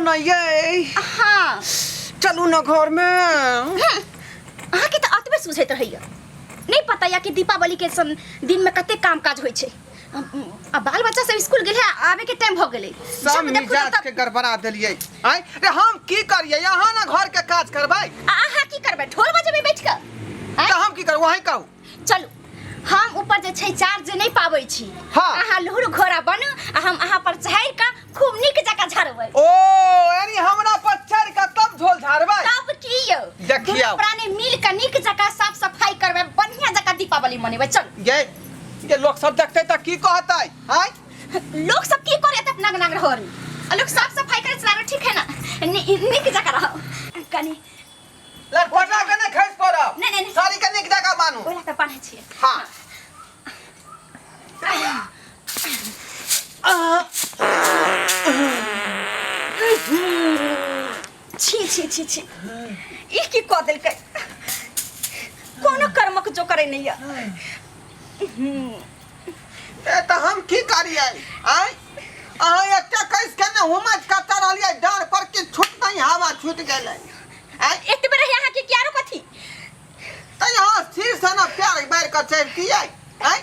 ना ये हाँ चलू ना घर में अहाँ के तो अतबे सुझैत रहैया नहीं पता या कि दीपावली के दिन में कते काम काज होय छै अब बाल बच्चा सब स्कूल गेले आवे के टाइम भ गेले सब मिजाज के गड़बड़ा देलिए आय रे हम की करिए यहाँ ना घर के काज करबै अहाँ की करबै ढोल बजेबै बैठ के तो हम की करू वही कहू चलू हम ऊपर जे छै चार्ज नहीं पाबै छी हाँ अहाँ लहुर घोड़ा बनू आ हम अहाँ पर चढ़ के खूब नीक जका झाड़बै ओ यानी हमरा पर चढ़ के तब ढोल झाड़बै तब की यौ देखियौ प्राणी मिल के नीक जका साफ सफाई करबै बढ़िया जका दीपावली मनेबै चल ये लोग सब देखते त की कहतै हाय लोग सब की करे त नग नग रहर लोग साफ सफाई करे चला ठीक है ना नीक जका रहो कनी लड़कोटा के नहीं खैस पड़ब नहीं सारी के निक जका मानू ओला त पाने छिए हां छी ई की क देलकै कोनो कर्मक जो करे नहीं है ए त हम की करिए आय अहाँ एकटा कैस के ने हुमज करता रहलिए डार पर के छूट नहीं हवा छूट गेलै आय एते बेर यहाँ के क्यारो कथी त यहाँ सिर से ना प्यार बैर के चढ़ती आय आय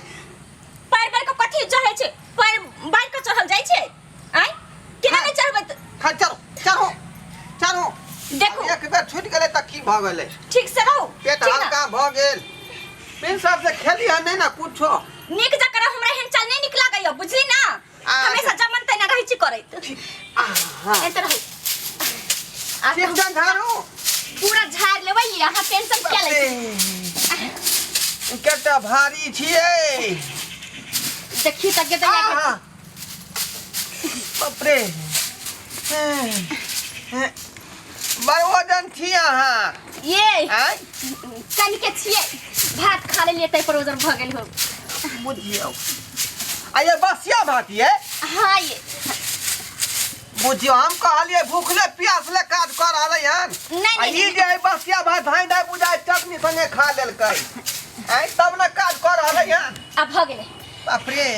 पैर बैर के कथी चढ़ै छै पैर बैर के चढ़ल जाय छै आय केना नहीं चढ़बै खा चलो चलो देखो एक बेर छूट गेलै त की भ गेलै ठीक से रहो पेट हल्का भ गेल पिन सब से खेली है नहीं ना कुछो नीक जकर हमरा हेन चल नहीं निक लागैया बुझली ना हमेशा जमन तैना रहै छी करैत हां एते रहू ठीक जन झाड़ू पूरा झाड़ लेबै यहाँ टेंशन क्या लै छी केटा भारी छिए देखी त के दैया बाप रे बड़ वजन छी अहाँ ये आय कनी के छिए भात खा लेलिए तै पर वजन भ गेल हो बुझियो आ ये बसिया भात ये हां ये बुझियो हम कहलिए भूखले प्यासले काज कर रहलै हन नहीं ई जे बसिया भात धाइ धाइ बुझाय चटनी संगे खा लेलकै आय तब न काज कर रहलै हन अब भ गेले बाप रे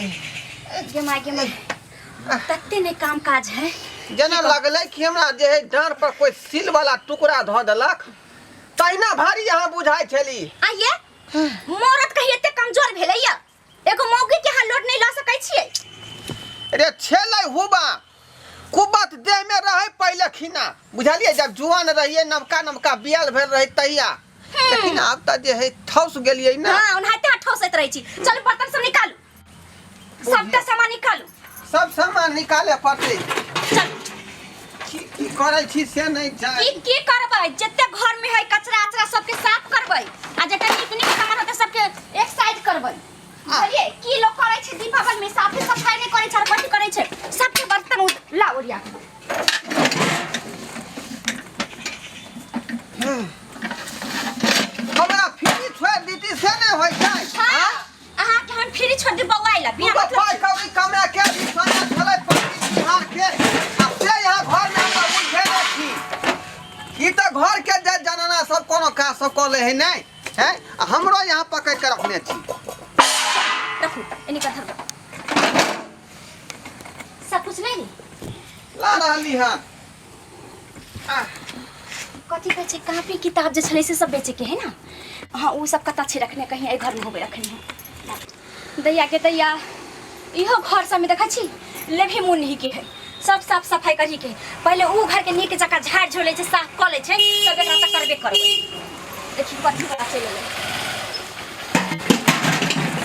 गे माय तत्ते ने काम काज है जेना लगलै कि हमरा जे है डाँर पर कोई सिल वाला टुकड़ा ध देलक तहिना भारी यहाँ बुझाय छली आइए मोरत कहिए एते कमजोर भेलैया एगो मौगी के हां लोड नहीं ल सकै छिए रे छेलै हुबा कुबत देह में रहे पहले खिना बुझलिए जब जुआन रहिए नमका बियाल भेल रहे तहिया लेकिन अब त जे है ठौस गेलिए ना हां उनहाते ठौसैत रहै छी चल बर्तन सब निकालू सबका सामान निकालू सब सामान निकाले पड़ते चल की करै छी से नहीं जाय की करबै जत्ते घर में है कचरा अचरा सबके साफ करबै आ जते नीक सामान होते सबके एक साइड करबै बुझलिए की लोग करै छै दीपावली में साफ सफाई नहीं करै छै कथि करै छै सबके बर्तन ला ओरिया हमरा फ्री छोड़ दीती से नहीं होय छै हां अहाँ के हम फ्री छोड़ दी बौआइला बिना मतलब पाई कौड़ी कमा के भी सोना चलै पड़ती बिहार के अब से यहाँ घर में हम बुझे छी ई त घर के जनना सब कोनो का सब क ले है नहीं है हमरो यहाँ पकड़ के रखने छी रखू इनी का धर सब कुछ नहीं ला रहली हां कथी कहै छै कापी किताब जे छलै से सब बेचे के है ना हां वो सब कता छै रखने कहीं ए घर में होबे रखने है दैया के दैया इहो घर सब में देखा छी लेभी मुन नहीं के है सब साफ सफाई करी के पहले ऊ घर के नीक जका झाड़ झोले छै साफ क ले छै तब एकरा त करबे करबै देखी कथी बड़ा चले ले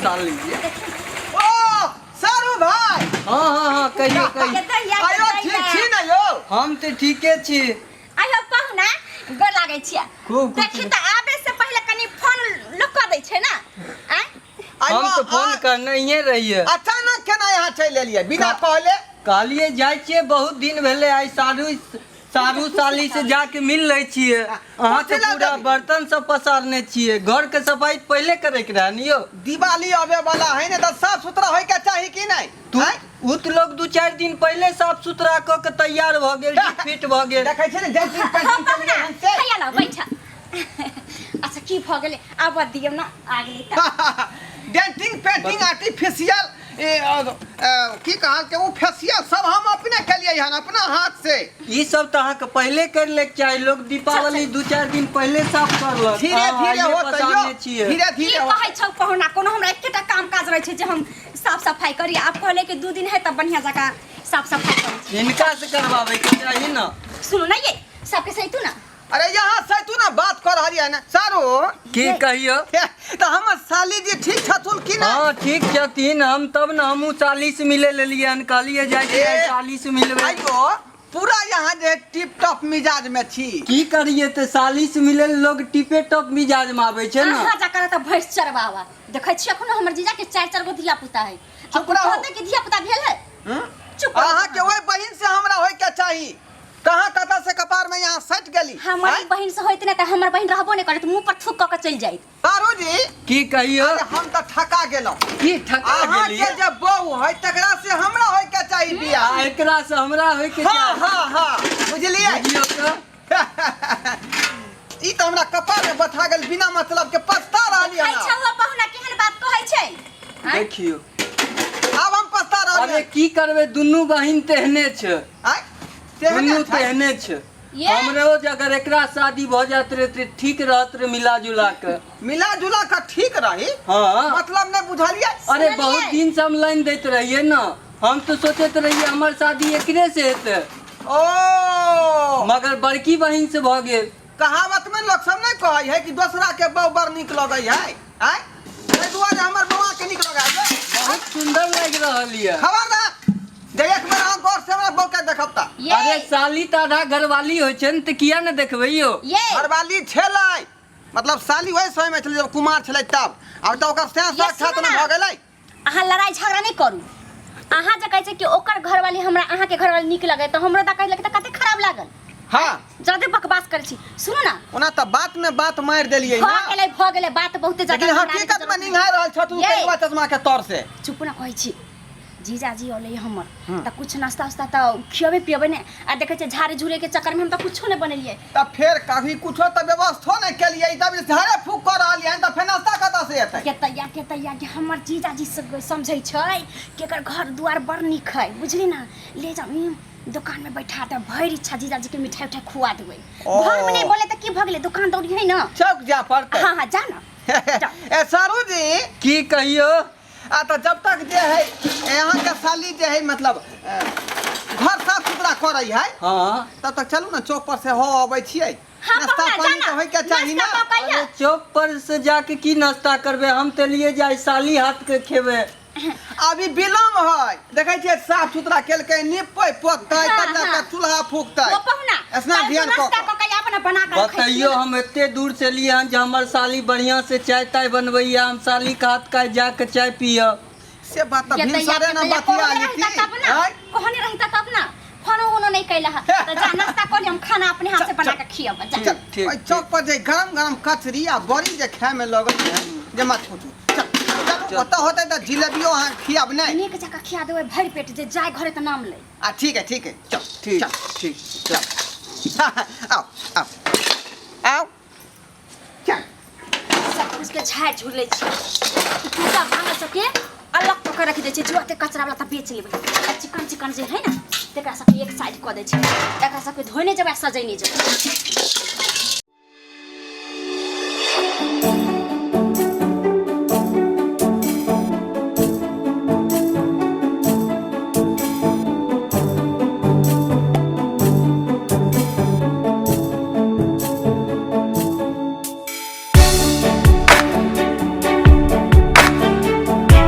साल लीजिए ओ सारू भाई हां कहियो आयो ठीक छी ना यो हम तो ठीके छी आयो पहुना गोर लागै छिया खूब देखी त आबे से पहले कनी फोन लोक क दै छै ना आय हम तो फोन करने ही रहिए अचानक केना यहाँ चल एलिए बिना कहले कहलिए जाय छिए बहुत दिन भेले आई सारू साली से जाके मिल रही छिए अहाँ के पूरा बर्तन सब पसारने छिए घर के सफाई पहले करे के रहनियो दिवाली आवे वाला है ने त साफ सुथरा होय के चाही कि नहीं तू उत लोग 2-4 दिन पहले साफ सुथरा क के तैयार भ गेल फिट भ गेल देखै छै ने जल्दी पेंटिंग चल गए हमसे हैया ला बैठा अच्छा की भ गेले आब दियौ ना आ गेली त डेंटिंग पेंटिंग आर्टिफिशियल की कहा के वो फेसियल सब हम अपने केलिए हन अपना हाथ से। ई सब तो अहाँ के पहले कर ले के चाही। लोग दीपावली 2-4 दिन पहले साफ करलक। धीरे धीरे पसारने छियै। धीरे की धीरे कहै छौ पहुना कोनो हमरा एकेटा काम काज रहै छै जे हम साफ सफाई करी। आप कहले कि 2 दिन है तब बढ़िया जगह साफ सफाई करी। इनका से करवावे के चाही ना। सुनो ना ये सबके सही तू ना। अरे यहाँ से तू ना बात कर रही है ना सारू की कहियो तो हम साली जी ठीक छथुन की ना। हाँ ठीक छथिन। हम तब ना हमू 40 मिले लेलिए हन। कहलिए जाय के 40 मिलबे। आइयो पूरा यहाँ जे टिप टॉप मिजाज में छी। की करिए तो 40 मिले लोग टिपे टॉप मिजाज में आवे छै ना। अहाँ जाकर त भैंस चरवावा देखै छी अखनो हमर जीजा के 4 गो धिया पुता है। चुप रहो। कहते कि धिया पुता भेल है। चुप अहाँ के ओए बहिन से हमरा होय के चाही। कहाँ कता से कपार में यहाँ सट गेली। हमारी बहन से होइत ना त हमर बहन रहबो नै करत मुंह पर थूक क चल जाइत। सारू जी की कहियो हम तो ठका गेलौ। की ठका अहाँ गेलिए। के जब बहू है तकरा से हमरा होय के चाही बियाह। एकरा से हमरा होय के हाँ चाही। हाँ हाँ बुझलिए। बुझियो तो ई तो हमरा कपार में बथा गेल बिना मतलब के पछता रहली खाइ है। छौ पहुना केहन बात कहै छै। देखियो अब हम पछता रहली। अरे की करबे दुनू बहिन तेहने छै। आय तेहने दुनू छै। तेहने छै। ये हमरो अगर एकरा शादी भ जात रहे तो ठीक रहत रहे मिला जुला के। मिला जुला का ठीक रही। हाँ मतलब ने बुझलिए। अरे बहुत दिन से हम लाइन देते रहिए ना। हम तो सोचते रहिए हमार शादी एकरे से हेते। ओ मगर बड़की बहिन से भ गेल। कहावत में लोग सब नहीं कहै है कि दूसरा के बहू बड़ निक लगै है। आय ए दुआरे हमर बउआ के निक लगै है। बहुत सुंदर लग रहल ये। खबर ना जे एक बार हम गौर से हमरा बहू के देखब ता। ये अरे साली त आधा घरवाली होय छै न त किया न देखबै यो। ये घरवाली छलै मतलब साली वही समय में छलै जब कुमार छलै तब। अब तो ओकर सेंस ये साक्षात सुनू न ना। भ गेलै। अहाँ लड़ाई झगड़ा नहीं करू। अहाँ जे कहै छै कि ओकर घरवाली हमरा अहाँ के घरवाली निक लगे त हमरो त कहै लगे त कते खराब लागल। हाँ ज्यादा बकवास करै छी। सुनो ना ओना त बात में बात मार देलियै ना। भ गेलै बात बहुते ज्यादा। लेकिन हकीकत में निंघा रहल छ तू ये। केलवा चश्मा के तौर से। चुप ना कहै छी। जीजाजी ओले हमर त कुछ नाश्ता उस्ता त खियबे पियबे ने आ देखे छै झाड़े झूरे के चक्कर में हम त कुछो नहीं बनेलिए। तब फिर कभी कुछो त व्यवस्था नहीं केलियै तब झाड़े फूक कर रहलियै त फेर नाश्ता कता से एतै। के तैया के हमर जीजाजी सब समझै छै कि एकर घर दुआर बड़ निक है बुझली ना। ले जाऊ दुकान में बैठा दे भैर इच्छा जीजाजी के मिठाई उठाई खुआ देबै। घर में नहीं बोले त की भ गेलै दुकान दौड़ी है ना। चौक जा पड़तै। हां हां जा ना। ए सारू जी की कहियो आ तो जब तक जे है यहाँ के साली जे है मतलब घर साफ सुथरा करे है हाँ तब तक चलू ना चौक पर से हो अबै छियै। हाँ, नाश्ता पहुना, पानी जाना। तो होय के चाही ना। नाश्ता पानी। अरे चौक पर से जाके की नाश्ता करबे। हम तो लिए जाय साली हाथ के खेबे। अभी विलम्ब है देखे छियै साफ सुथरा केलकै निपै पोतै हाँ, तब जाके हाँ। चूल्हा फूकतै। वो पहुना ऐसना ध्यान नाश्ता कऽ क के अपना बना के रखै बताइयो हम एते दूर से लिए हन जे हमर साली बढ़िया से चाय ताय बनबैया। हम साली के हाथ का जाके चाय पियब। से बात त भिनसरे न बतिया लीती। कहने रहता तब ना खाना उनो नहीं कैला है त जा नाश्ता कर हम खाना अपने हाथ से बना के खियब जा। चल ठीक, ओइ चौक पर जे गरम गरम कचरी आ बड़ी जे खाए में लगै है जे मत पूछू। चल ओतऽ होतै त जिलेबियो अहाँ खियाब नहीं। नीक जका खिया देबै भरि पेट जे जाय घरे त नाम ले। आ ठीक है चल ठीक चल ठीक चल आओ आओ आओ चल सब कुछ के झाड़ झूले छी पूजा भांग सके अलग पकड़ रख दे छी जुआते कचरा वाला त बेच लेबै। चिकन चिकन जे है ना तेकरा सब एक साइड क दे छी एकरा सब के धोने जब सजैने जब